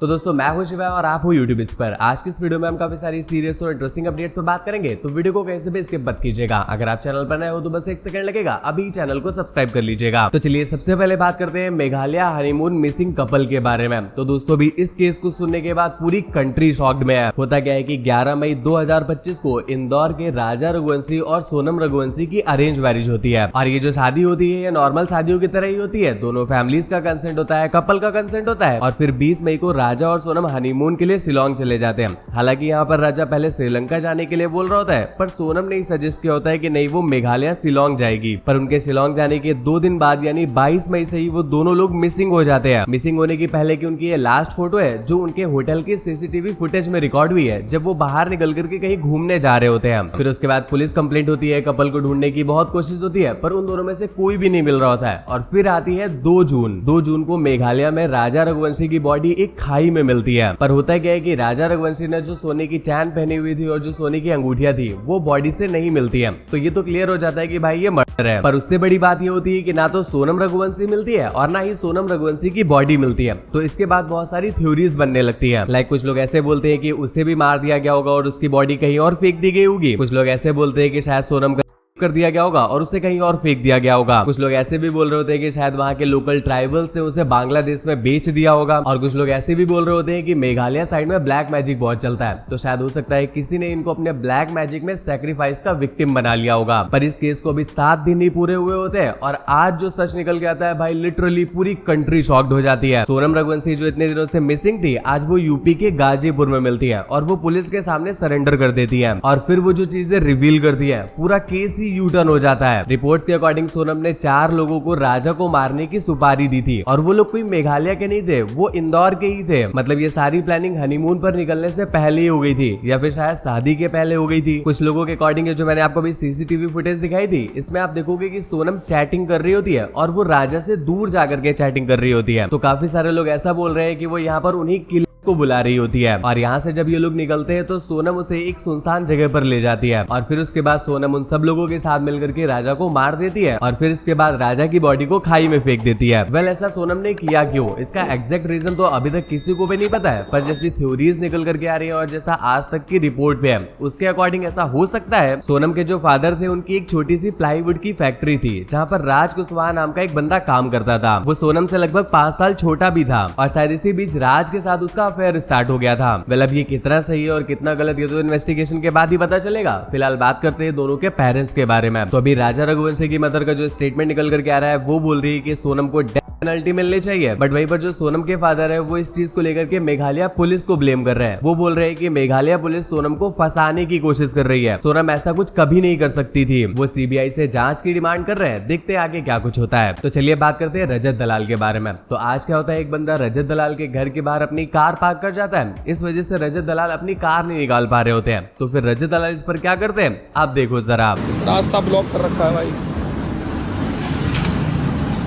तो दोस्तों मैं हूं शिवा और आप हो यूट्यूब पर। आज की इस वीडियो में हम काफी सारी सीरियस और इंटरेस्टिंग अपडेट्स पर बात करेंगे, तो वीडियो को कहीं से भी स्किप मत कीजिएगा। अगर आप चैनल पर नए हो तो बस 1 सेकंड लगेगा, अभी चैनल को सब्सक्राइब कर लीजिएगा। तो चलिए सबसे पहले बात करते हैं मेघालय हनीमून मिसिंग कपल के बारे में। तो दोस्तों भी इस केस को सुनने के बाद पूरी कंट्री शॉक्ड में है। होता क्या है कि 11 मई 2025 को इंदौर के राजा रघुवंशी और सोनम रघुवंशी की अरेंज मैरिज होती है। और ये जो शादी होती है ये नॉर्मल शादियों की तरह ही होती है। दोनों फैमिलीज का कंसेंट होता है, कपल का कंसेंट होता है। और फिर 20 मई को राजा और सोनम हनीमून के लिए शिलोंग चले जाते हैं। हालांकि यहाँ पर राजा पहले श्रीलंका जाने के लिए बोल रहा होता है, पर सोनम ने सजेस्ट किया होता है कि नहीं वो मेघालय शिलोंग जाएगी। पर उनके शिलोंग जाने के 2 दिन बाद यानी 22 मई से ही वो दोनों लोग मिसिंग हो जाते हैं। मिसिंग होने की पहले की उनकी ये लास्ट फोटो है जो उनके होटल की सीसीटीवी फुटेज में रिकॉर्ड हुई है, जब वो बाहर निकल करके कहीं घूमने जा रहे होते हैं। फिर उसके बाद पुलिस कंप्लेंट होती है, कपल को ढूंढने की बहुत कोशिश होती है, पर उन दोनों में से कोई भी नहीं मिल रहा होता है। और फिर आती है 2 जून को मेघालय में राजा रघुवंशी की बॉडी एक खाई में मिलती है। पर होता क्या है कि राजा रघुवंशी ने जो सोने की चैन पहनी हुई थी और जो सोने की अंगूठियां थी वो बॉडी से नहीं मिलती है। तो ये तो क्लियर हो जाता है कि भाई ये मर्डर है। पर उससे बड़ी बात ये होती है कि ना तो सोनम रघुवंशी मिलती है और ना ही सोनम रघुवंशी की बॉडी मिलती है। तो इसके बाद बहुत सारी थ्योरीज बनने लगती है। लाइक कुछ लोग ऐसे बोलते हैं कि उसे भी मार दिया गया होगा और उसकी बॉडी कहीं और फेंक दी गई होगी। कुछ लोग ऐसे बोलते हैं कि शायद सोनम कर दिया गया होगा और उसे कहीं और फेंक दिया गया होगा। कुछ लोग ऐसे भी बोल रहे होते हैं कि शायद वहां के लोकल ट्राइबल्स ने उसे बांग्लादेश में बेच दिया होगा। और कुछ लोग ऐसे भी बोल रहे होते हैं कि मेघालय साइड में ब्लैक मैजिक बहुत चलता है, तो शायद हो सकता है किसी ने इनको अपने ब्लैक मैजिक में सैक्रिफाइस का विक्टिम बना लिया होगा। पर इस केस को अभी 7 दिन ही पूरे हुए होते हैं और आज जो सच निकल के आता है भाई लिटरली पूरी कंट्री शॉक्ड हो जाती है। सोनम रघुवंशी जो इतने दिनों से मिसिंग थी आज वो यूपी के गाजीपुर में मिलती है और वो पुलिस के सामने सरेंडर कर देती है। और फिर वो जो चीजें रिवील करती है पूरा केस ही यू टर्न हो जाता है। रिपोर्ट्स के अकॉर्डिंग सोनम ने 4 लोगों को राजा को मारने की सुपारी दी थी और वो लोग कोई मेघालय के नहीं थे, वो इंदौर के ही थे। मतलब ये सारी प्लानिंग हनीमून पर निकलने से पहले ही हो गई थी या फिर शायद शादी के पहले हो गई थी। कुछ लोगों के अकॉर्डिंग जो मैंने आपको अभी सीसीटीवी फुटेज दिखाई थी इसमें आप देखोगे कि सोनम चैटिंग कर रही होती है और वो राजा से दूर जाकर के चैटिंग कर रही होती है। तो काफी सारे लोग ऐसा बोल रहे हैं कि वो यहाँ पर उन्हीं किल को बुला रही होती है। और यहाँ से जब ये लोग निकलते हैं तो सोनम उसे एक सुनसान जगह पर ले जाती है और फिर उसके बाद सोनम उन सब लोगों के साथ मिलकर के राजा को मार देती है और फिर इसके बाद राजा की बॉडी को खाई में फेंक देती है। वेल ऐसा सोनम ने किया क्यों, इसका एग्जैक्ट रीजन तो अभी तक किसी को भी नहीं पता है, पर जैसी थ्योरीज निकल करके आ रही है और जैसा आज तक की रिपोर्ट पे है उसके अकॉर्डिंग ऐसा हो सकता है सोनम के जो फादर थे उनकी एक छोटी सी प्लाईवुड की फैक्ट्री थी जहाँ पर राज कुशवाहा नाम का एक बंदा काम करता था। वो सोनम से लगभग 5 साल छोटा भी था और शायद इसी बीच राज के साथ उसका अफेयर स्टार्ट हो गया था। वेल अब ये कितना सही है और कितना गलत ये तो इन्वेस्टिगेशन के बाद ही पता चलेगा। फिलहाल बात करते हैं दोनों के पेरेंट्स के बारे में। तो अभी राजा रघुवंशी की मदर का जो स्टेटमेंट निकल करके आ रहा है वो बोल रही है कि सोनम को पेनल्टी मिलनी चाहिए, बट वहीं पर जो सोनम के फादर है वो इस चीज को लेकर के मेघालय पुलिस को ब्लेम कर रहे हैं। वो बोल रहे हैं कि मेघालय पुलिस सोनम को फंसाने की कोशिश कर रही है। सोनम ऐसा कुछ कभी नहीं कर सकती थी। वो सीबीआई से जांच की डिमांड कर रहे हैं, देखते हैं आगे क्या कुछ होता है। तो चलिए बात करते हैं रजत दलाल के बारे में। तो आज क्या होता है, एक बंदा रजत दलाल के घर के बाहर अपनी कार पार्क कर जाता है। इस वजह से रजत दलाल अपनी कार नहीं निकाल पा रहे होते हैं। तो फिर रजत दलाल इस पर क्या करते हैं आप देखो जरा। रास्ता ब्लॉक कर रखा है भाई।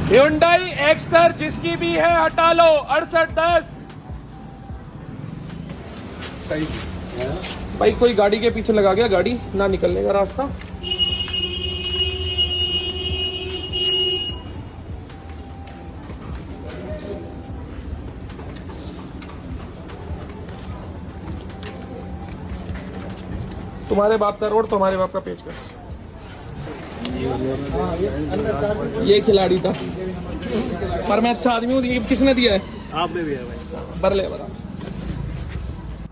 Hyundai एक्स्टर जिसकी भी है हटा लो 6810। सही भाई, कोई गाड़ी के पीछे लगा गया, गाड़ी ना निकलने का रास्ता। तुम्हारे बाप का रोड तो हमारे बाप का पेचकस। ये खिलाड़ी था, पर मैं अच्छा आदमी हूँ। किसने दिया है? आपने दिया भाई। भर ले बराबर।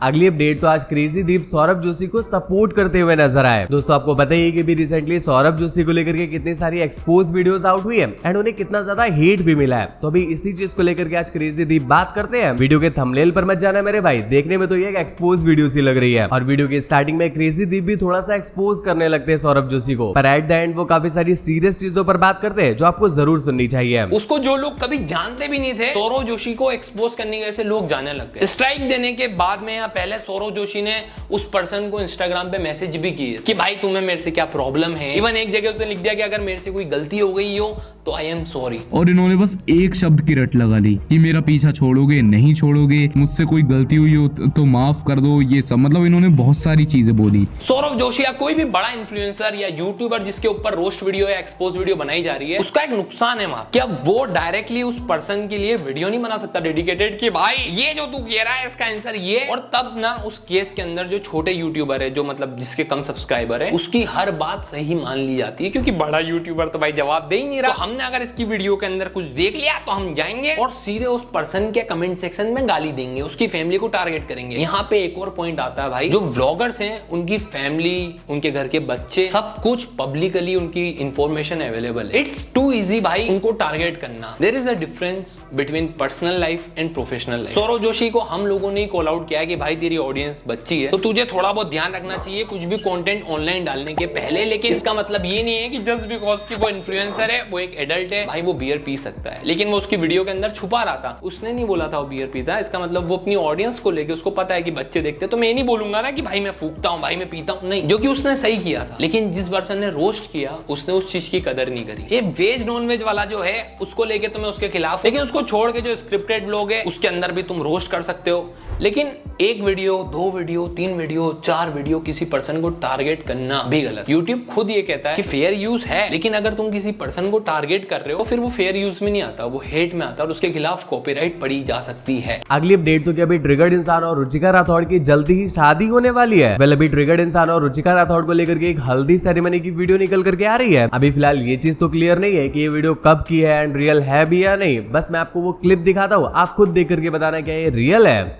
अगली अपडेट तो आज क्रेजी दीप सौरभ जोशी को सपोर्ट करते हुए नजर आए। दोस्तों आपको पता ही है कि भी रिसेंटली सौरभ जोशी को लेकर के कितनी सारी एक्सपोज वीडियोस आउट हुई है एंड उन्हें कितना ज्यादा हेट भी मिला है। तो अभी इसी चीज को लेकर के आज क्रेजी दीप बात करते हैं। वीडियो के थंबनेल पर मत जाना मेरे भाई, देखने में तो ये एक एक्सपोज वीडियो सी लग रही है और वीडियो के स्टार्टिंग में क्रेजी दीप भी थोड़ा सा एक्सपोज करने लगते हैं सौरभ जोशी को, पर एट द एंड वो काफी सारी सीरियस चीजों पर बात करते हैं जो आपको जरूर सुननी चाहिए। उसको जो लोग कभी जानते भी नहीं थे सौरभ जोशी को एक्सपोज करने के से लोग जाने लग गए। स्ट्राइक देने के बाद में या पहले सौरव जोशी ने उस पर्सन को इंस्टाग्राम पे मैसेज भी किए कि भाई तुम्हें मेरे से क्या प्रॉब्लम है। इवन एक जगह उसने लिख दिया कि अगर मेरे से कोई गलती हो गई हो तो आई एम सॉरी। और इन्होंने बस एक शब्द की रट लगा दी कि मेरा पीछा छोड़ोगे नहीं छोड़ोगे, मुझसे कोई गलती हुई हो तो माफ कर दो, ये सब मतलब इन्होंने बहुत सारी चीजें बोली। सौरव जोशी या कोई भी बड़ा इन्फ्लुएंसर या यूट्यूबर जिसके ऊपर रोस्ट वीडियो या एक्सपोज वीडियो बनाई जा रही है, उसका एक नुकसान है वहां कि अब वो डायरेक्टली उस पर्सन के लिए वीडियो नहीं बना सकता डेडिकेटेड कि भाई ये जो तू कह रहा है इसका आंसर ये। और तब ना उस केस के अंदर जो छोटे यूट्यूबर है, जो मतलब जिसके कम सब्सक्राइबर है, उसकी हर बात सही मान ली जाती है क्योंकि बड़ा यूट्यूबर तो भाई जवाब दे ही नहीं रहा। तो हमने अगर इसकी वीडियो के अंदर कुछ देख लिया तो हम जाएंगे और सीधे उस पर्सन के कमेंट सेक्शन में गाली देंगे, उसकी फैमिली को टारगेट करेंगे। यहाँ पे एक और पॉइंट आता है भाई, जो व्लॉगर्स हैं उनकी फैमिली, उनके घर के बच्चे, सब कुछ पब्लिकली उनकी इंफॉर्मेशन अवेलेबल है। इट्स टू इजी भाई उनको टारगेट करना। There is a difference between personal life and professional life. Saurav Joshi को हम लोगों ने कॉल आउट किया कि भाई तेरी ऑडियंस बच्ची है तो तुझे थोड़ा बहुत ध्यान रखना चाहिए कुछ भी कंटेंट ऑनलाइन डालने के पहले। लेकिन इसका मतलब ये नहीं है कि जस्ट बिकॉज कि वो इन्फ्लुएंसर है, वो एक एडल्ट है, भाई वो बियर पी सकता है। लेकिन वो उसकी वीडियो के अंदर छुपा रहा था, उसने नहीं बोला था वो बियर पीता है। इसका मतलब वो अपनी ऑडियंस को लेके, उसको पता है कि बच्चे देखते हैं, तो मैं नहीं बोलूंगा ना कि भाई मैं फूकता हूं, भाई मैं पीता हूं, नहीं, जो कि उसने सही किया था। लेकिन जिस पर्सन ने रोस्ट किया उसने उस चीज की कदर नहीं करी। ये वेज नॉन वेज वाला जो है उसको लेके तो मैं उसके खिलाफ, लेकिन उसको छोड़ के जो स्क्रिप्टेड लोग है उसके अंदर भी तुम रोस्ट कर सकते हो। लेकिन एक वीडियो, 2 वीडियो, 3 वीडियो, 4 वीडियो किसी पर्सन को टारगेट करना भी गलत। यूट्यूब खुद ये कहता है कि फेयर यूज है, लेकिन अगर तुम किसी पर्सन को टारगेट कर रहे हो फिर वो फेयर यूज में नहीं आता, वो हेट में आता है और उसके खिलाफ कॉपीराइट पड़ी जा सकती है। अगली अपडेट तो क्या अभी ट्रिगर्ड इंसान और रुचिका राठौड़ की जल्दी ही शादी होने वाली है। वेल अभी ट्रिगर्ड इंसान और रुचिका राठौड़ को लेकर के एक हल्दी सेरेमनी की वीडियो निकल करके आ रही है। अभी फिलहाल ये चीज तो क्लियर नहीं है कि ये वीडियो कब की है एंड रियल है भी या नहीं। बस मैं आपको वो क्लिप दिखाता हूँ, आप खुद देख करके बताना क्या ये रियल है।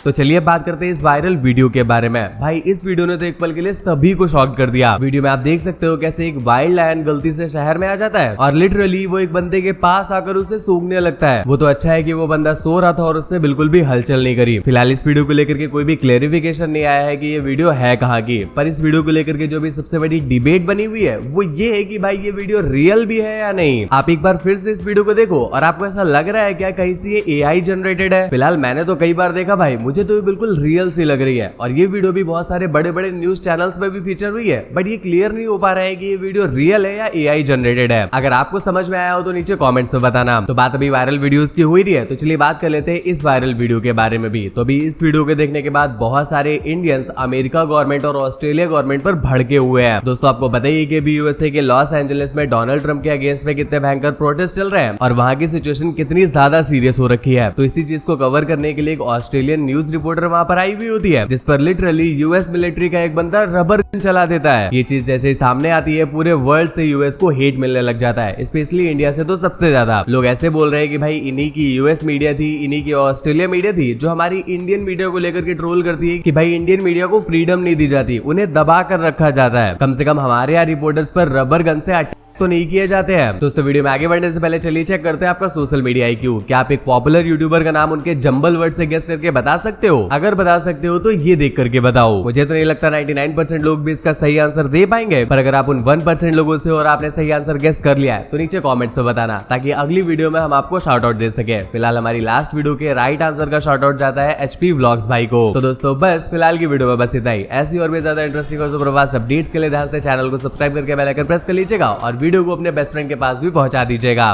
तो चलिए बात करते हैं इस वायरल वीडियो के बारे में। भाई इस वीडियो ने तो एक पल के लिए सभी को शॉक कर दिया। वीडियो में आप देख सकते हो कैसे एक वाइल्ड लायन गलती से शहर में आ जाता है और लिटरली वो एक बंदे के पास आकर उसे सूंघने लगता है। वो तो अच्छा है कि वो बंदा सो रहा था और उसने बिल्कुल भी हलचल नहीं करी। फिलहाल इस वीडियो को लेकर के कोई भी क्लेरिफिकेशन नहीं आया है कि ये वीडियो है कहाँ की। पर इस वीडियो को लेकर के जो भी सबसे बड़ी डिबेट बनी हुई है वो ये है कि भाई ये वीडियो रियल भी है या नहीं। आप एक बार फिर से इस वीडियो को देखो और आपको ऐसा लग रहा है क्या कहीं से ये AI जनरेटेड है? फिलहाल मैंने तो कई बार देखा भाई, मुझे तो ये बिल्कुल रियल सी लग रही है। और ये वीडियो भी बहुत सारे बड़े बड़े न्यूज चैनल्स में भी फीचर हुई है, बट ये क्लियर नहीं हो पा रहा है कि ये वीडियो रियल है या AI जनरेटेड है। अगर आपको समझ में आया हो तो नीचे कमेंट्स में बताना। तो बात अभी वायरल वीडियोस की हुई रही है, तो चलिए बात कर लेते हैं इस वायरल वीडियो के बारे में भी। तो अभी इस वीडियो के देखने के बाद बहुत सारे इंडियंस अमेरिका गवर्नमेंट और ऑस्ट्रेलिया गवर्नमेंट पर भड़के हुए हैं। दोस्तों आपको बताइए कि अभी यूएसए के लॉस एंजलिस में डोनाल्ड ट्रंप के अगेंस्ट में कितने भयंकर प्रोटेस्ट चल रहे हैं और वहां की सिचुएशन कितनी ज्यादा सीरियस हो रखी है। तो इसी चीज को कवर करने के लिए एक ऑस्ट्रेलियन न्यूज रिपोर्टर वहां पर आई हुई होती है, जिस पर लिटरली यूएस मिलिट्री का एक बंदा रबर गन चला देता है। ये चीज जैसे ही सामने आती है पूरे वर्ल्ड से यूएस को हेट मिलने लग जाता है, स्पेशली इंडिया से तो सबसे ज्यादा। लोग ऐसे बोल रहे हैं कि भाई इन्हीं की यूएस मीडिया थी, इन्हीं की ऑस्ट्रेलिया मीडिया थी जो हमारी इंडियन मीडिया को लेकर के ट्रोल करती है कि भाई इंडियन मीडिया को फ्रीडम नहीं दी जाती, उन्हें दबा कर रखा जाता है। कम से कम हमारे यहाँ रिपोर्टर्स पर रबर गन से तो नहीं किए जाते हैं। दोस्तों वीडियो में आगे बढ़ने से पहले चलिए चेक करते हैं आपका सोशल मीडिया IQ। क्या आप एक पॉपुलर यूट्यूबर का नाम उनके जंबल वर्ड से गेस करके बता सकते हो? अगर बता सकते हो तो ये देख करके बताओ। मुझे तो नहीं लगता 99% लोग भी इसका सही आंसर दे पाएंगे, पर अगर आप उन 1% लोगों से और आपने सही आंसर गेस कर लिया है तो नीचे कॉमेंट्स में बताना, ताकि अगली वीडियो में हम आपको शाउट आउट दे सके। फिलहाल हमारी लास्ट वीडियो के राइट आंसर का शाउट आउट जाता है HP व्लॉग्स भाई को। तो दोस्तों बस फिलहाल की वीडियो में बस इतना ही। ऐसी और भी ज्यादा इंटरेस्टिंग और सुप्रभात अपडेट्स के लिए ध्यान से चैनल को सब्सक्राइब करके बेल आइकन प्रेस कर लीजिएगा और वीडियो को अपने बेस्ट फ्रेंड के पास भी पहुंचा दीजिएगा।